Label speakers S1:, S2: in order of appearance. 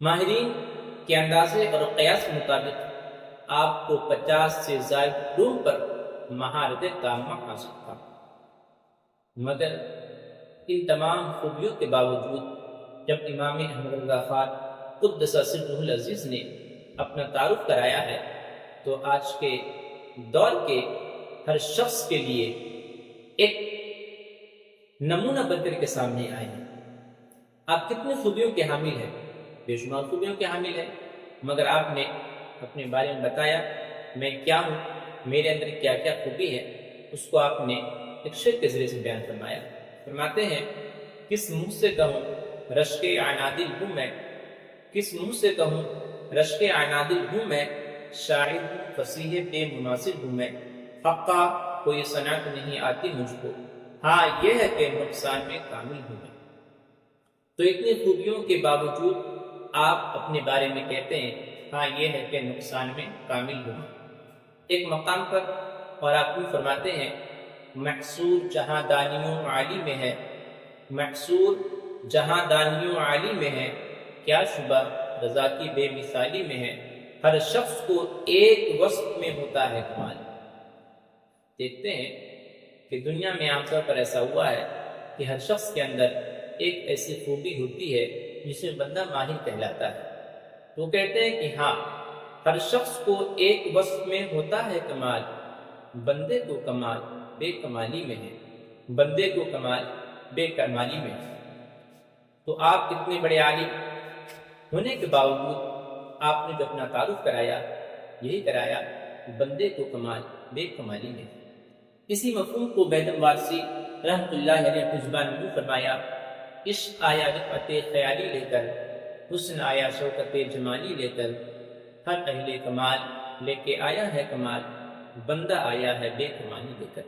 S1: ماہرین کے اندازے اور قیاس کے مطابق آپ کو 50 سے زائد علوم پر مہارت تامہ حاصل تھا، مگر ان تمام خوبیوں کے باوجود جب امام احمد رضا خان قدس سرہ العزیز نے اپنا تعارف کرایا ہے تو آج کے دور کے ہر شخص کے لیے ایک نمونہ بن کر کے سامنے آئے ہیں۔ آپ کتنی خوبیوں کے حامل ہیں، بے شمار خوبیوں کے حامل ہیں، مگر آپ نے اپنے بارے میں بتایا میں کیا ہوں، میرے اندر کیا کیا خوبی ہے، اس کو آپ نے ایک شعر کے ذریعے سے بیان فرمایا۔ فرماتے ہیں کس منہ سے کہوں رشک عنادل ہوں میں، کس منہ سے کہوں رشک عنادل ہوں میں، شاعر ہوں فصیح بے مناصر ہوں میں، حقا کوئی صنعت نہیں آتی مجھ کو، ہاں یہ ہے کہ نقصان میں کامل ہوں میں۔ تو اتنی خوبیوں کے باوجود آپ اپنے بارے میں کہتے ہیں ہاں یہ ہے کہ نقصان میں کامل ہوں۔ ایک مقام پر اور آپ بھی فرماتے ہیں محصور جہاں دانیوں عالی میں ہے، محصور جہاں دانیوں عالی میں ہے، کیا شبہ رضا کی بے مثالی میں ہے، ہر شخص کو ایک وصف میں ہوتا ہے کمال۔ دیکھتے ہیں کہ دنیا میں عام طور پر ایسا ہوا ہے کہ ہر شخص کے اندر ایک ایسی خوبی ہوتی ہے جس میں بندہ ماہر کہلاتا ہے۔ وہ کہتے ہیں کہ ہاں ہر شخص کو ایک وصف میں ہوتا ہے کمال، بندے کو کمال بے کمالی میں ہے، بندے کو کمال بے کمالی میں ہے۔ تو آپ اتنے بڑے عالم ہونے کے باوجود آپ نے جو اپنا تعارف کرایا یہی کرایا بندے کو کمال بے کمالی میں ہے۔ اسی مفہوم کو بیدم وارسی رحمۃ اللہ علیہ اپنی زبان میں فرمایا عشق آیا رفعت خیالی لے کر، حسن آیا شوکت جمالی لے کر، ہر اہل کمال لے کے آیا ہے کمال، بندہ آیا ہے بے کمالی لے کر۔